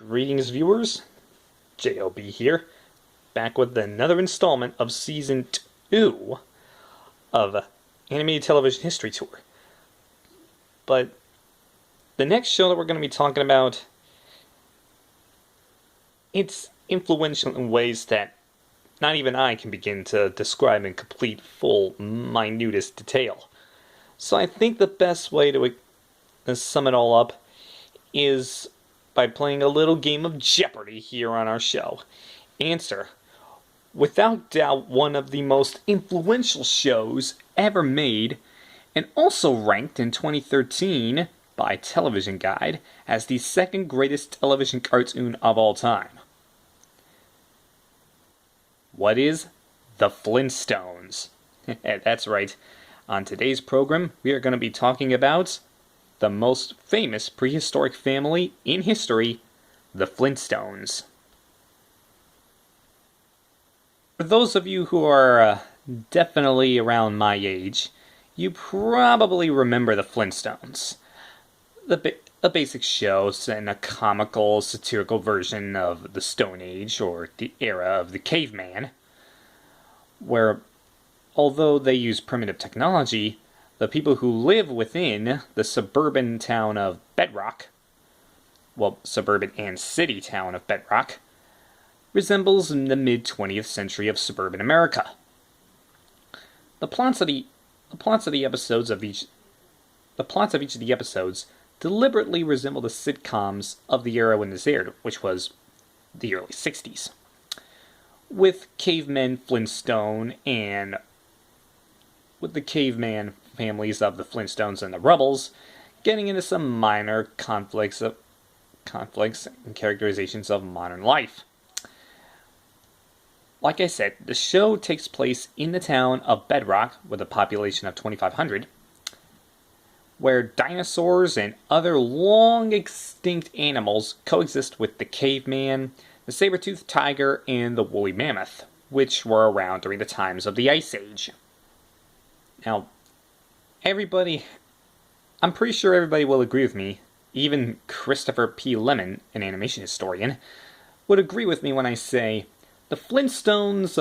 Greetings, viewers. JLB here, back with another installment of Season 2 of Animated Television History Tour. But the next show that we're going to be talking about, it's influential in ways that not even I can begin to describe in complete, full, minutest detail. So I think the best way to sum it all up is by playing a little game of Jeopardy here on our show. Answer: without doubt one of the most influential shows ever made, and also ranked in 2013 by Television Guide as the second greatest television cartoon of all time. What is the Flintstones? That's right. On today's program, we are going to be talking about the most famous prehistoric family in history, the Flintstones. For those of you who are definitely around my age, you probably remember the Flintstones. The basic show set in a comical, satirical version of the Stone Age, or the era of the caveman, where, although they use primitive technology, the people who live within the suburban town of Bedrock, well, suburban and city town of Bedrock, resembles the mid-20th century of suburban America. The plots of each of the episodes deliberately resemble the sitcoms of the era when this aired, which was the early 60s, with cavemen Flintstone and with the caveman families of the Flintstones and the Rubbles getting into some minor conflicts and characterizations of modern life. Like I said, the show takes place in the town of Bedrock with a population of 2,500, where dinosaurs and other long extinct animals coexist with the caveman, the saber-toothed tiger, and the woolly mammoth, which were around during the times of the Ice Age. Now, I'm pretty sure everybody will agree with me, even Christopher P. Lemon, an animation historian, would agree with me when I say the Flintstones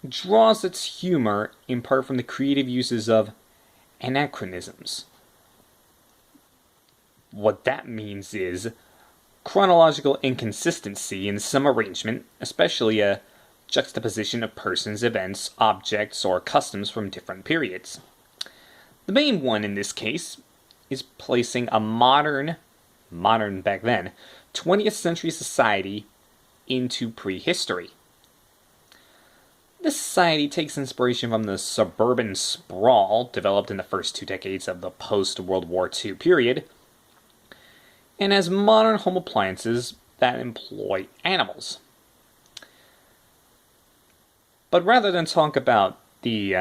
draws its humor in part from the creative uses of anachronisms. What that means is chronological inconsistency in some arrangement, especially a juxtaposition of persons, events, objects, or customs from different periods. The main one in this case is placing a modern back then, 20th century society into prehistory. This society takes inspiration from the suburban sprawl developed in the first 2 decades of the post-World War II period, and has modern home appliances that employ animals. But rather than talk about the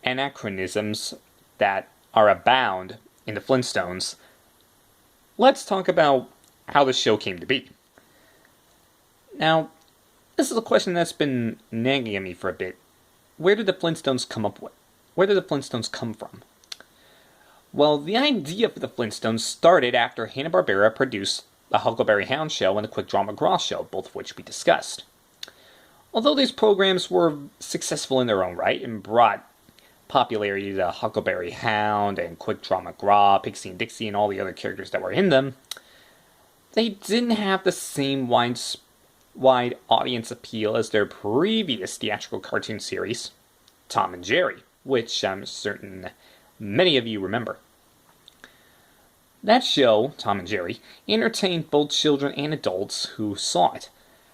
anachronisms that are abound in the Flintstones, let's talk about how the show came to be. Now, this is a question that's been nagging at me for a bit. Where did the Flintstones come from? Well, the idea for the Flintstones started after Hanna-Barbera produced the Huckleberry Hound show and the Quick Draw McGraw show, both of which we discussed. Although these programs were successful in their own right and brought popularity to Huckleberry Hound and Quick Draw McGraw, Pixie and Dixie, and all the other characters that were in them, they didn't have the same wide audience appeal as their previous theatrical cartoon series, Tom and Jerry, which I'm certain many of you remember. That show, Tom and Jerry, entertained both children and adults who saw it.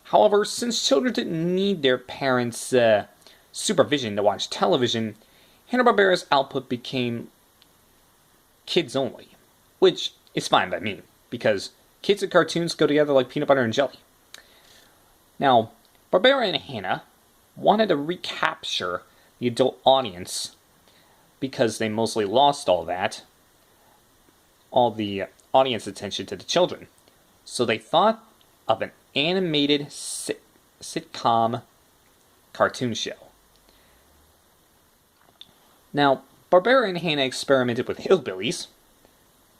However, since children didn't need their parents' supervision to watch television, Hanna-Barbera's output became kids only, which is fine by me, because kids and cartoons go together like peanut butter and jelly. Now, Barbera and Hanna wanted to recapture the adult audience because they mostly lost all the audience attention to the children. So they thought of an animated sitcom cartoon show. Now, Barbera and Hanna experimented with hillbillies,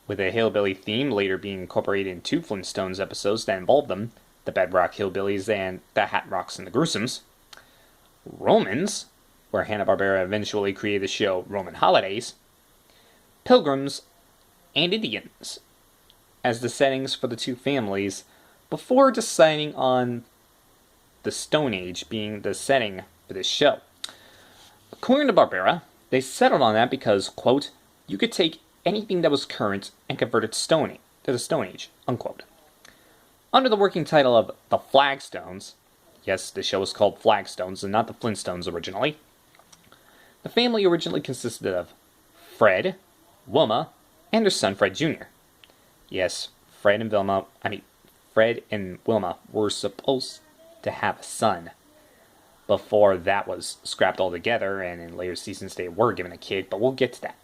with a hillbilly theme later being incorporated in 2 Flintstones episodes that involved them, the Bedrock Hillbillies and the Hat-Rocks and the Gruesomes. Romans, where Hanna-Barbera eventually created the show Roman Holidays. Pilgrims, and Indians as the settings for the 2 families before deciding on the Stone Age being the setting for this show. According to Barbera, they settled on that because, quote, you could take anything that was current and convert it to the Stone Age, unquote. Under the working title of The Flagstones, yes, the show was called Flagstones and not the Flintstones originally, the family originally consisted of Fred, Wilma, and their son Fred Jr. Yes, Fred and Wilma were supposed to have a son before that was scrapped altogether, and in later seasons they were given a kid, but we'll get to that.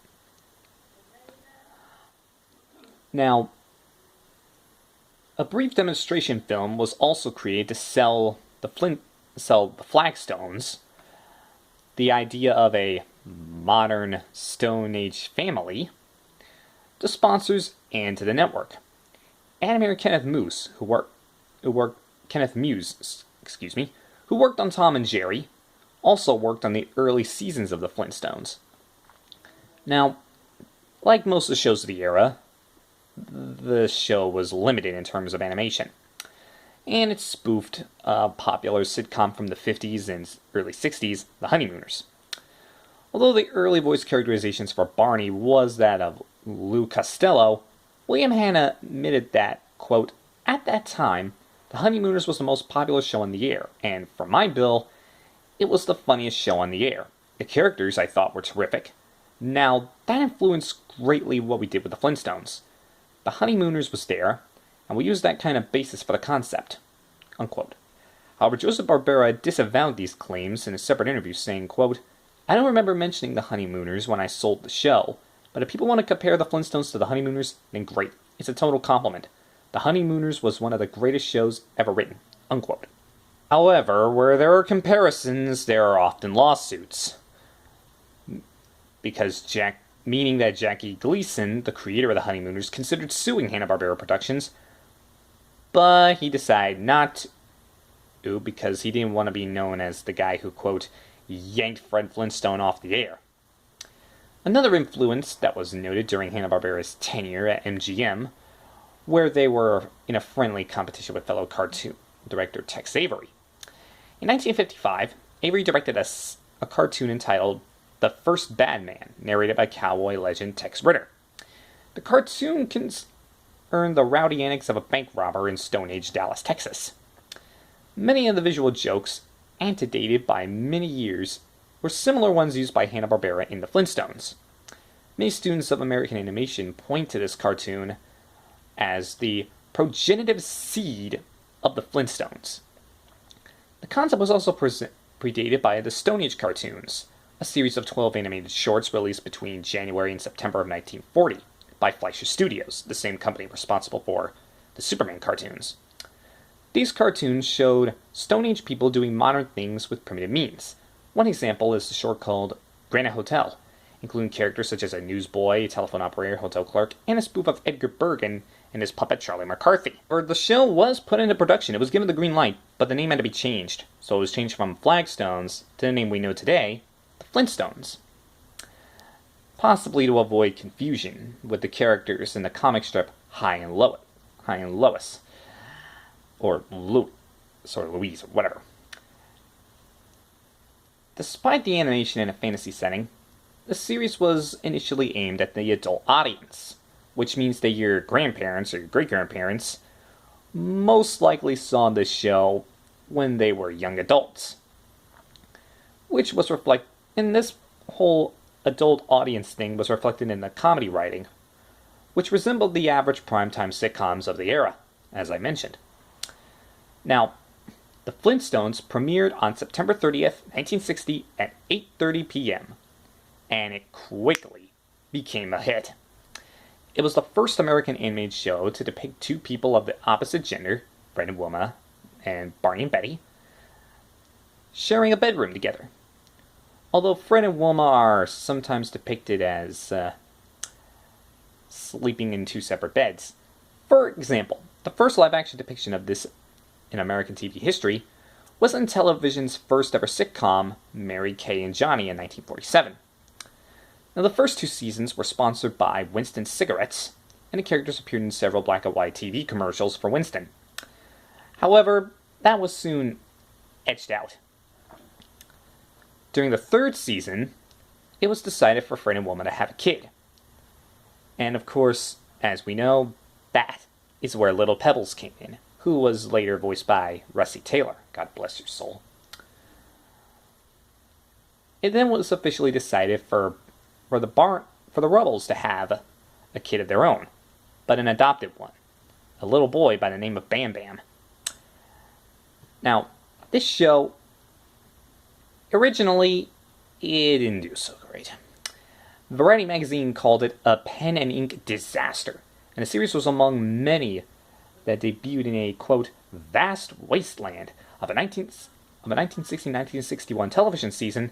Now, a brief demonstration film was also created to sell the Flagstones, the idea of a modern Stone Age family, to sponsors and to the network. Animator Kenneth Muse, who worked on Tom and Jerry, also worked on the early seasons of the Flintstones. Now, like most of the shows of the era, the show was limited in terms of animation, and it spoofed a popular sitcom from the 50s and early 60s, The Honeymooners. Although the early voice characterizations for Barney was that of Lou Costello, William Hanna admitted that, quote, at that time, The Honeymooners was the most popular show on the air, and for my bill, it was the funniest show on the air. The characters, I thought, were terrific. Now, that influenced greatly what we did with the Flintstones. The Honeymooners was there, and we used that kind of basis for the concept, unquote. However, Joseph Barbera disavowed these claims in a separate interview, saying, quote, I don't remember mentioning the Honeymooners when I sold the show, but if people want to compare the Flintstones to the Honeymooners, then great. It's a total compliment. The Honeymooners was one of the greatest shows ever written, unquote. However, where there are comparisons, there are often lawsuits. Meaning that Jackie Gleason, the creator of the Honeymooners, considered suing Hanna-Barbera Productions, but he decided not to because he didn't want to be known as the guy who, quote, yanked Fred Flintstone off the air. Another influence that was noted during Hanna-Barbera's tenure at MGM, where they were in a friendly competition with fellow cartoon director Tex Avery. In 1955, Avery directed a cartoon entitled The First Bad Man, narrated by cowboy legend Tex Ritter. The cartoon concerned the rowdy antics of a bank robber in Stone Age Dallas, Texas. Many of the visual jokes, antedated by many years, were similar ones used by Hanna-Barbera in the Flintstones. Many students of American animation point to this cartoon as the progenitive seed of the Flintstones. The concept was also predated by the Stone Age cartoons, a series of 12 animated shorts released between January and September of 1940 by Fleischer Studios, the same company responsible for the Superman cartoons. These cartoons showed Stone Age people doing modern things with primitive means. One example is the short called Granite Hotel, including characters such as a newsboy, a telephone operator, hotel clerk, and a spoof of Edgar Bergen and his puppet Charlie McCarthy. The show was put into production. It was given the green light, but the name had to be changed. So it was changed from Flagstones to the name we know today, the Flintstones. Possibly to avoid confusion with the characters in the comic strip High and Lois. Or Louise, or whatever. Despite the animation in a fantasy setting, the series was initially aimed at the adult audience, which means that your grandparents or your great-grandparents most likely saw this show when they were young adults. Which was in this whole adult audience thing was reflected in the comedy writing, which resembled the average primetime sitcoms of the era, as I mentioned. Now, The Flintstones premiered on September 30th, 1960 at 8:30 p.m., and it quickly became a hit. It was the first American animated show to depict 2 people of the opposite gender, Fred and Wilma, and Barney and Betty, sharing a bedroom together. Although Fred and Wilma are sometimes depicted as sleeping in two separate beds. For example, the first live-action depiction of this in American TV history was in television's first ever sitcom, Mary, Kay, and Johnny in 1947. Now, the first two seasons were sponsored by Winston Cigarettes, and the characters appeared in several black and white TV commercials for Winston. However, that was soon edged out. During the third season, it was decided for Fred and Wilma to have a kid. And of course, as we know, that is where Little Pebbles came in, who was later voiced by Rusty Taylor. God bless your soul. It then was officially decided for the Rubbles to have a kid of their own, but an adopted one, a little boy by the name of Bam Bam. Now, this show, originally, it didn't do so great. Variety magazine called it a pen and ink disaster, and the series was among many that debuted in a, quote, vast wasteland of a 1960-1961 television season,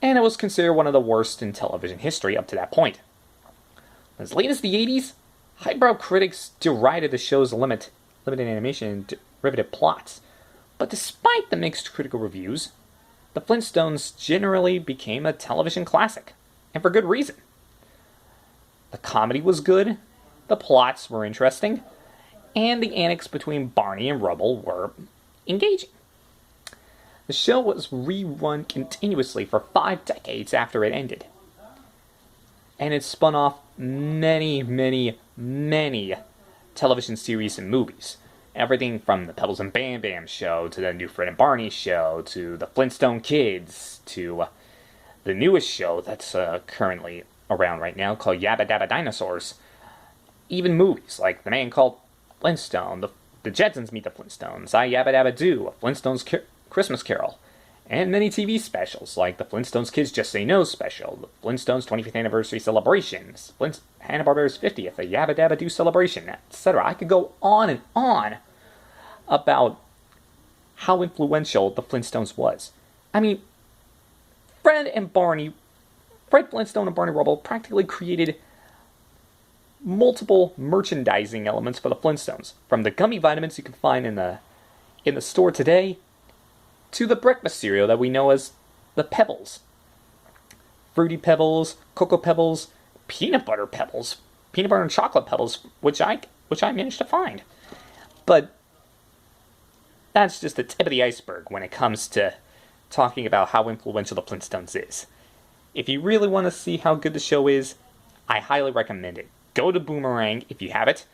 and it was considered one of the worst in television history up to that point. As late as the 80s, highbrow critics derided the show's limited animation and derivative plots, but despite the mixed critical reviews, the Flintstones generally became a television classic, and for good reason. The comedy was good, the plots were interesting, and the antics between Barney and Rubble were engaging. The show was rerun continuously for 5 decades after it ended, and it spun off many, many, many television series and movies. Everything from the Pebbles and Bam Bam show, to the new Fred and Barney show, to the Flintstone Kids, to the newest show that's currently around right now called Yabba-Dabba Dinosaurs. Even movies like The Man Called Flintstone, the Jetsons Meet the Flintstones, Yabba-Dabba-Doo, A Flintstones Christmas Carol, and many TV specials like the Flintstones Kids Just Say No special, the Flintstones 25th Anniversary Celebrations, Hanna-Barbera's 50th, the Yabba-Dabba-Doo Celebration, etc. I could go on and on about how influential the Flintstones was. I mean, Fred Flintstone and Barney Rubble practically created multiple merchandising elements for the Flintstones, from the gummy vitamins you can find in the store today, to the breakfast cereal that we know as the Pebbles. Fruity Pebbles, Cocoa Pebbles, Peanut Butter Pebbles, Peanut Butter and Chocolate Pebbles, which I managed to find. But that's just the tip of the iceberg when it comes to talking about how influential the Flintstones is. If you really want to see how good the show is, I highly recommend it. Go to Boomerang if you have it,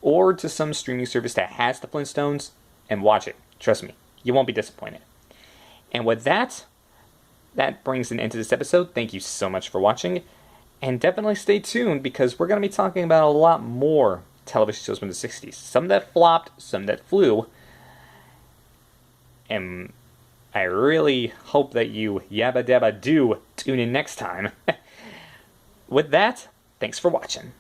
or to some streaming service that has the Flintstones, and watch it. Trust me, you won't be disappointed. And with that brings an end to this episode. Thank you so much for watching, and definitely stay tuned because we're going to be talking about a lot more television shows from the 60s. Some that flopped, some that flew, and I really hope that you Yabba-Dabba-Doo tune in next time. With that, thanks for watching.